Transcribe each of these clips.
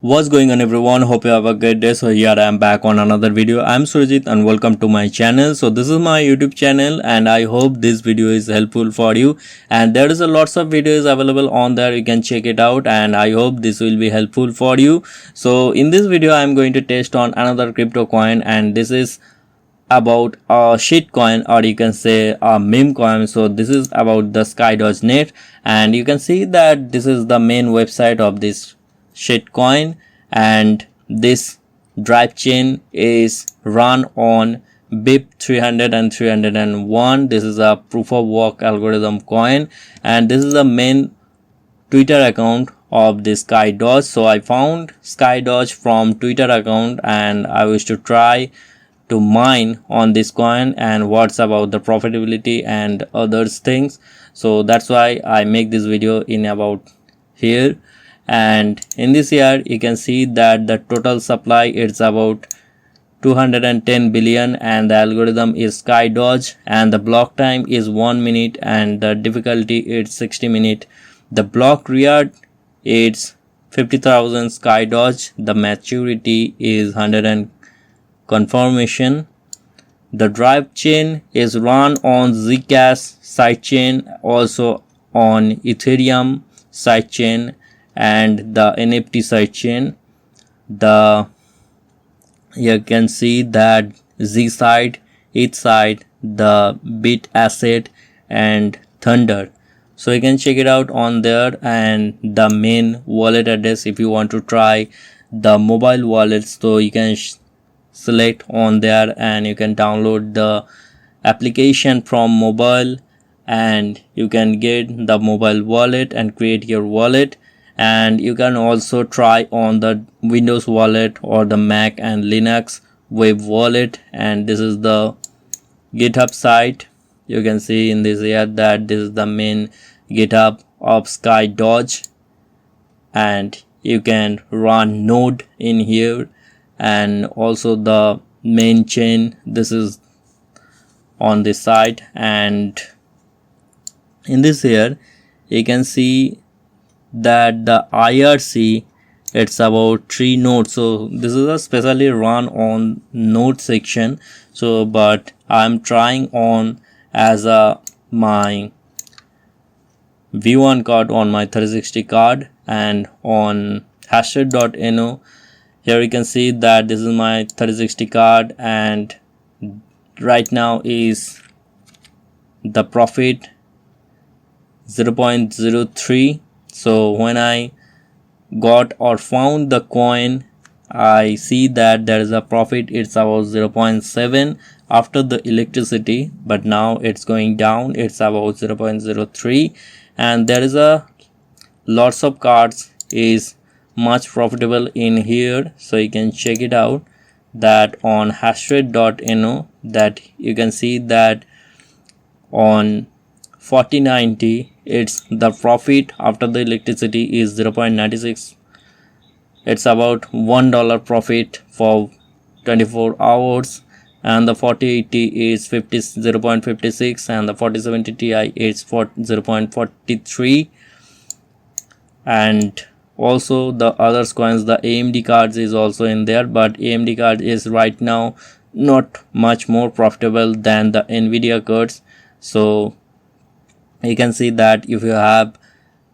What's going on, everyone? Hope you have a good day. So here I am back on another video. I'm Surojit and welcome to my channel. So this is my YouTube channel and I hope this video is helpful for you, and there is a lots of videos available on there. You can check it out and I hope this will be helpful for you. So in this video I'm going to test on another crypto coin, and this is about a shit coin, or you can say a meme coin. So this is about the Skydodge net, and you can see that this is the main website of this shitcoin, and this drive chain is run on BIP 300 and 301. This is a proof of work algorithm coin, and this is the main Twitter account of this Skydodge. So I found Skydodge from Twitter account and I wish to try to mine on this coin and what's about the profitability and others things. So that's why I make this video in about here. And in this year you can see that the total supply is about 210 billion, and the algorithm is Skydodge, and the block time is 1 minute and the difficulty is 60 minutes. The block reward is 50,000 Skydodge. The maturity is 100 and confirmation. The drive chain is run on Zcash sidechain, also on Ethereum sidechain and the NFT sidechain. You can see that Z side, ETH side, the Bit asset and Thunder. So you can check it out on there, and the main wallet address if you want to try the mobile wallet. So you can select on there and you can download the application from mobile, and you can get the mobile wallet and create your wallet. And you can also try on the Windows wallet or the Mac and Linux web wallet. And this is the GitHub site. You can see in this here that this is the main GitHub of Skydodge, and you can run node in here, and also the main chain. This is on this side, and in this here you can see that the IRC, it's about 3 nodes. So this is a specially run on node section. So but I'm trying on as a my V1 card on my 360 card, and on Hashrate.no. Here you can see that this is my 360 card, and right now is the profit 0.03. So when I got or found the coin, I see that there is a profit. It's about 0.7 after the electricity, but now it's going down. It's about 0.03, and there is a lots of cards is much profitable in here. So you can check it out that on Hashrate.no, that you can see that on 4090 it's the profit after the electricity is 0.96. it's about $1 profit for 24 hours, and the 4080 is 0.56, and the 4070 Ti is 0.43. and also the other coins, the AMD cards is also in there, but AMD card is right now not much more profitable than the Nvidia cards. So you can see that if you have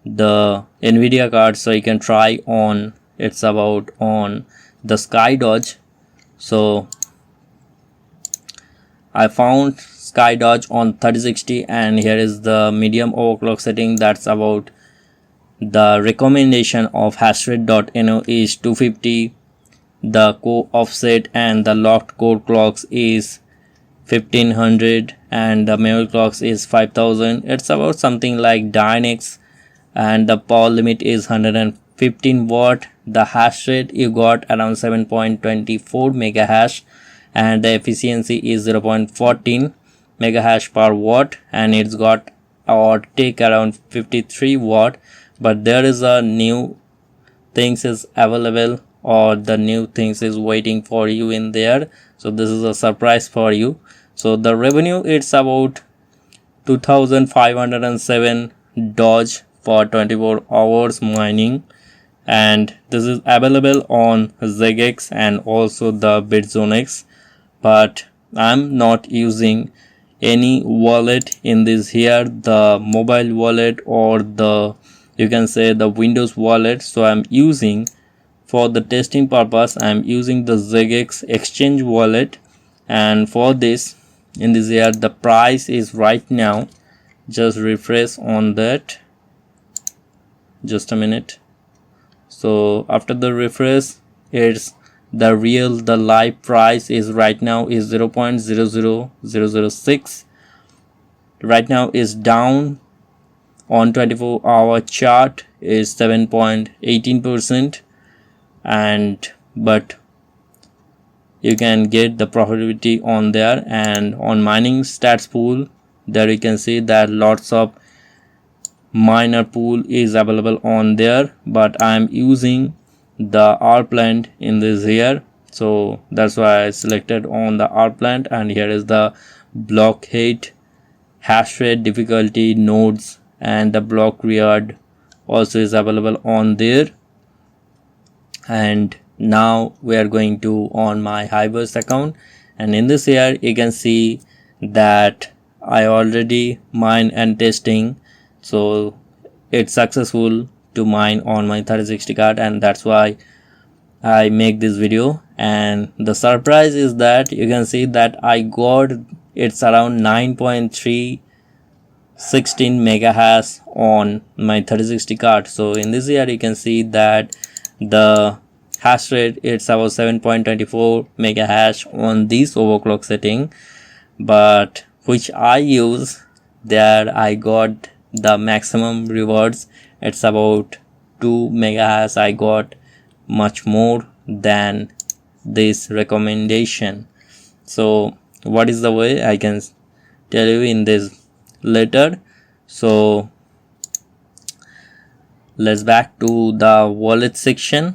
the Nvidia card, so you can try on, it's about on the Skydodge. So I found Skydodge on 3060, and here is the medium overclock setting. That's about the recommendation of Hashrate.no is 250. The co-offset and the locked core clocks is 1500, and the Memecoin is 5000. It's about something like Dynex, and the power limit is 115 watt. The hash rate you got around 7.24 mega hash, and the efficiency is 0.14 mega hash per watt, and it's got or take around 53 watt. But there is a new things is available, or the new things is waiting for you in there. So this is a surprise for you. So the revenue, it's about 2507 Doge for 24 hours mining, and this is available on ZX and also the BitZoneX, but I'm not using any wallet in this here, the mobile wallet or the, you can say, the Windows wallet. So I'm using, for the testing purpose, I'm using the ZX exchange wallet, and for this, in this here, the price is right now, just refresh on that, just a minute. So after the refresh, it's the live price is right now is 0.00006. right now is down on 24-hour chart is 7.18%, and but you can get the profitability on there. And on mining stats pool, there you can see that lots of miner pool is available on there, but I'm using the R plant in this here, so that's why I selected on the R plant. And here is the block height, hash rate, difficulty, nodes, and the block reward also is available on there. And now we are going to on my HiveOS account, and in this here you can see that I already mine and testing, so it's successful to mine on my 3060 card, and that's why I make this video. And the surprise is that you can see that I got it's around 9.316 mega hash on my 3060 card. So in this here you can see that the hash rate it's about 7.24 mega hash on this overclock setting, but which I use there I got the maximum rewards. It's about 2 mega hash. I got much more than this recommendation. So what is the way I can tell you in this later. So let's back to the wallet section.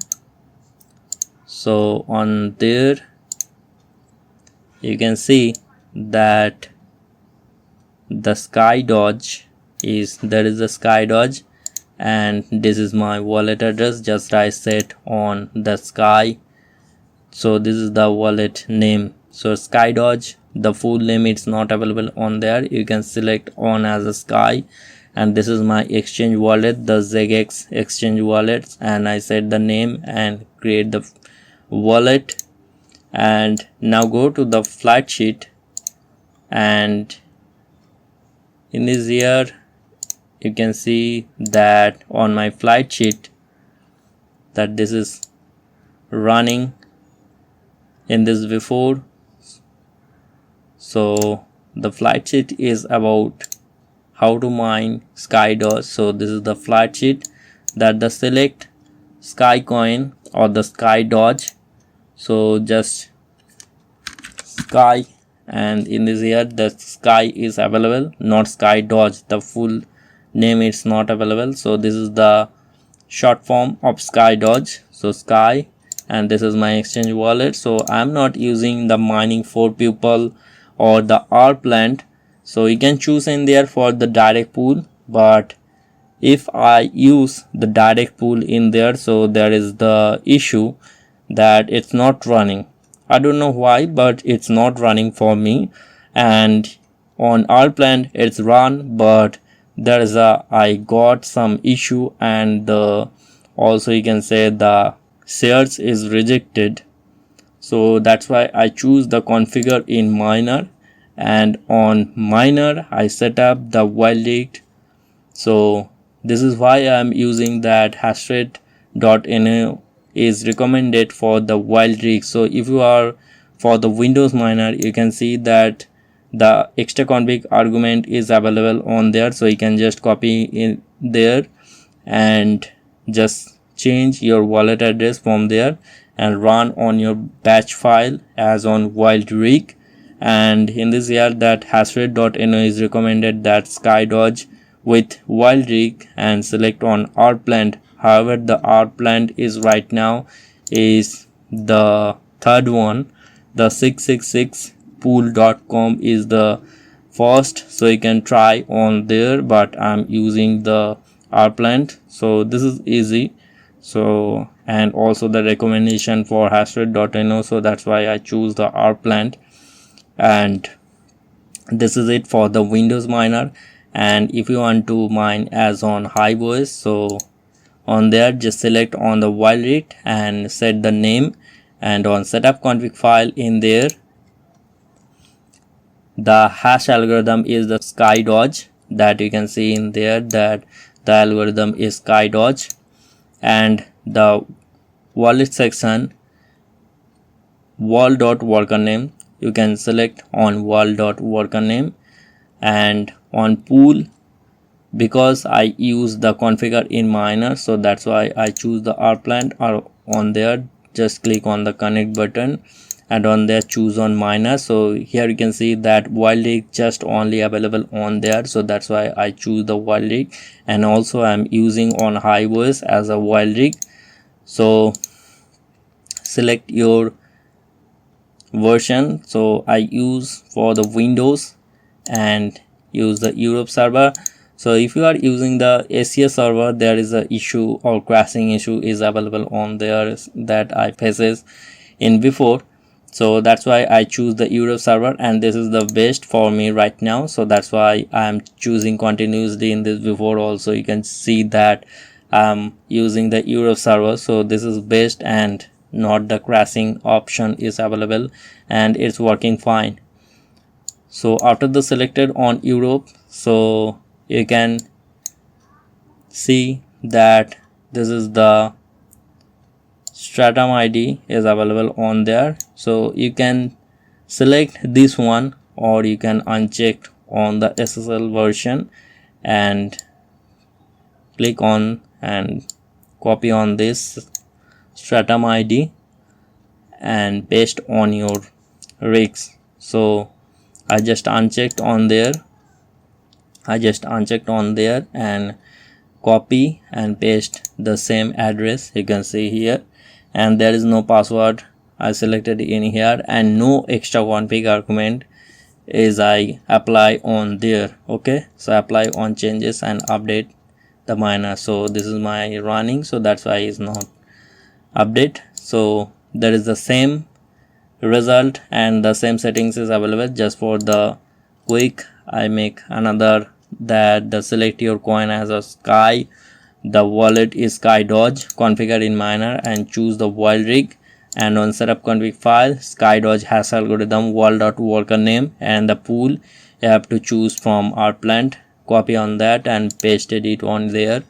So on there you can see that the Skydodge is there is a Skydodge, and this is my wallet address, just I set on the Sky. So this is the wallet name. So Skydodge, the full name it's not available on there, you can select on as a Sky. And this is my exchange wallet, the ZX exchange wallet, and I set the name and create the wallet. And now go to the flight sheet, and in this here you can see that on my flight sheet that this is running in this before. So the flight sheet is about how to mine Skydodge. So this is the flight sheet that the select Sky coin or the Skydodge. So just Sky, and in this here the Sky is available, not Skydodge, the full name is not available. So this is the short form of Skydodge, so Sky. And this is my exchange wallet. So I'm not using the mining for people or the R plant, so you can choose in there for the direct pool. But if I use the direct pool in there, so there is the issue that it's not running. I don't know why, but it's not running for me. And on R plant it's run, but there is I got some issue, and also you can say the shares is rejected. So that's why I choose the configure in miner, and on miner I set up the WildRig. So this is why I am using that Hashrate.no is recommended for the WildRig. So if you are for the Windows miner, you can see that the extra config argument is available on there, so you can just copy in there and just change your wallet address from there and run on your batch file as on WildRig. And in this here that Hashrate.no is recommended that Skydodge with WildRig, and select on R plant. However, the R plant is right now is the third one, the 666pool.com is the first, so you can try on there, but I'm using the R plant. So this is easy. So, and also the recommendation for Hashrate.no, so that's why I choose the R plant. And this is it for the Windows miner. And if you want to mine as on HiveOS, so on there just select on the WildRig and set the name, and on setup config file in there the hash algorithm is the Skydodge, that you can see in there that the algorithm is Skydodge. And the wallet section wall.worker name, you can select on wall.worker name. And on pool, because I use the configure in miner, so that's why I choose the R plant. Or on there just click on the connect button and on there choose on miner. So here you can see that WildRig just only available on there, so that's why I choose the WildRig. And also I'm using on HiveOS as a WildRig. So select your version. So I use for the Windows and use the Europe server. So if you are using the Asia server, there is a issue or crashing issue is available on there that I faces in before. So that's why I choose the Europe server, and this is the best for me right now. So that's why I'm choosing continuously in this. Before also you can see that I'm using the Europe server, so this is best and not the crashing option is available, and it's working fine. So after the selected on Europe, so you can see that this is the stratum ID is available on there. So you can select this one, or you can uncheck on the SSL version and click on and copy on this stratum ID and paste on your rigs. So I just unchecked on there, and copy and paste the same address you can see here, and there is no password I selected in here, and no extra config argument is I apply on there. Okay, so apply on changes and update the miner. So this is my running, so that's why it's not update. So there is the same result and the same settings is available. Just for the quick, I make another that the select your coin as a Sky, the wallet is Skydodge, configure in miner and choose the WildRig, and on setup config file Skydodge hash algorithm wall.worker name, and the pool you have to choose from our plant, copy on that and pasted it on there,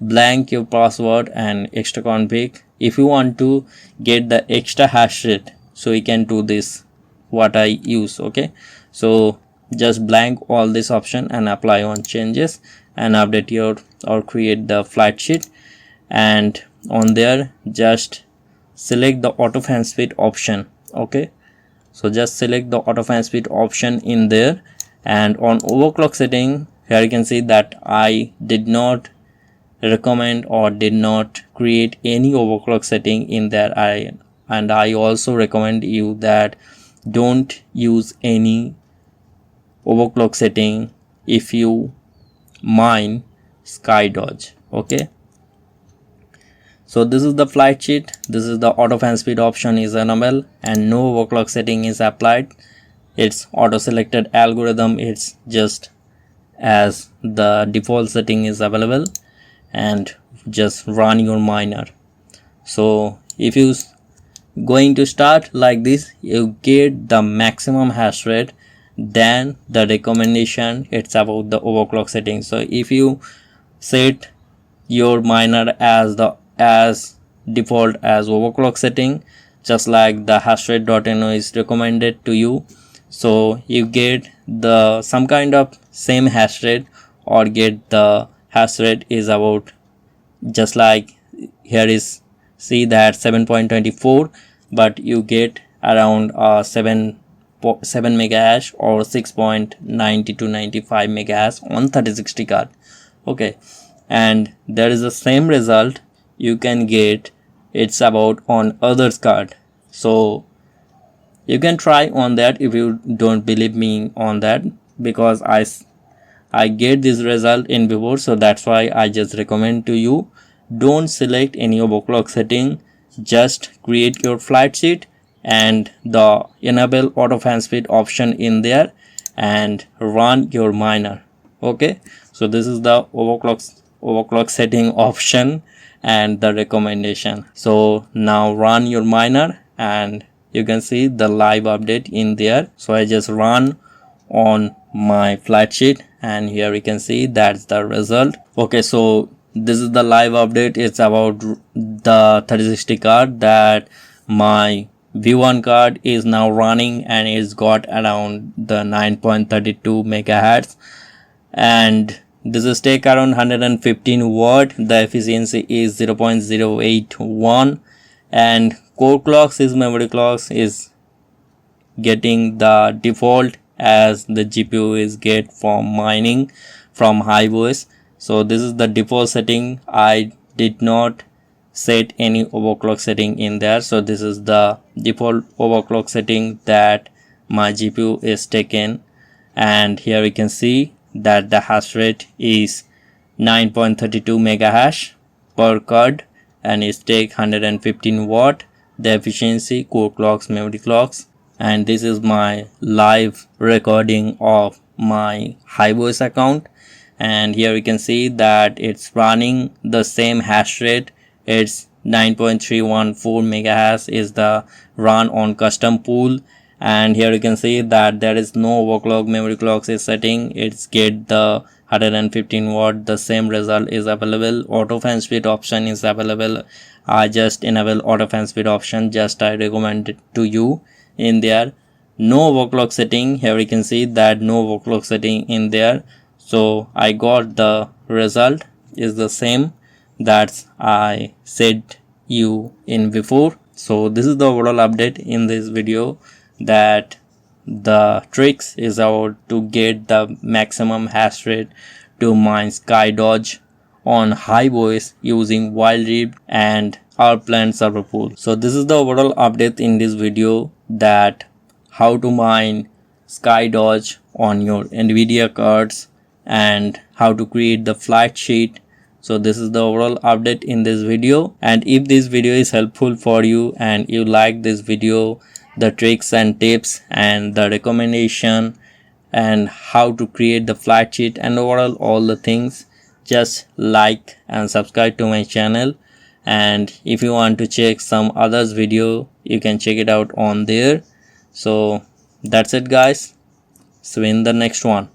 blank your password and extra config. If you want to get the extra hash rate, so you can do this what I use. Okay, so just blank all this option and apply on changes and update your or create the flight sheet, and on there just select the auto fan speed option. Okay, so just select the auto fan speed option in there, and on overclock setting here you can see that I did not recommend or did not create any overclock setting in there. I also recommend you that don't use any overclock setting if you mine Skydodge. Okay, so this is the flight sheet, this is the auto fan speed option is enabled and no overclock setting is applied. It's auto selected algorithm, it's just as the default setting is available, and just run your miner. So if you going to start like this, you get the maximum hash rate than the recommendation. It's about the overclock setting. So if you set your miner as default as overclock setting, just like the Hashrate.no is recommended to you, so you get the some kind of same hash rate, or get the hash rate is about just like here is see that 7.24, but you get around 7 mega hash or 6.90 to 95 mega hash on 3060 card. Okay, and there is the same result you can get, it's about on others card. So you can try on that if you don't believe me on that, because I get this result in before, so that's why I just recommend to you. don't select any overclock setting, just create your flight sheet and the enable auto fan speed option in there and run your miner. Okay, so this is the overclock setting option and the recommendation. So now run your miner and you can see the live update in there. So I just run on my flight sheet and here we can see that's the result. Okay, so this is the live update. It's about the 3060 card that my V1 card is now running and it's got around the 9.32 megahertz and this is take around 115 watt. The efficiency is 0.081 and core clocks is memory clocks is getting the default as the GPU is get from mining from HiveOS. So this is the default setting. I did not set any overclock setting in there. So this is the default overclock setting that my GPU is taken and here we can see that the hash rate is 9.32 megahash per card and it take 115 watt. The efficiency core clocks, memory clocks, and this is my live recording of my HiveOS account and here we can see that it's running the same hash rate. It's 9.314 megahash is the run on custom pool and here you can see that there is no overclock memory clocks is setting. It's get the 115 watt. The same result is available. Auto fan speed option is available. I just enable auto fan speed option, just I recommend it to you in there. No overclock setting. Here we can see that no overclock setting in there. So I got the result is the same that I said you in before. So this is the overall update in this video, that the tricks is about to get the maximum hash rate to mine Skydodge on HiveOS using WildRig and our planned server pool. So this is the overall update in this video, that how to mine Skydodge on your Nvidia cards and how to create the flight sheet. So this is the overall update in this video, and if this video is helpful for you and you like this video, the tricks and tips and the recommendation and how to create the flight sheet and overall all the things, just like and subscribe to my channel. And if you want to check some others video, you can check it out on there. So that's it guys, see you in the next one.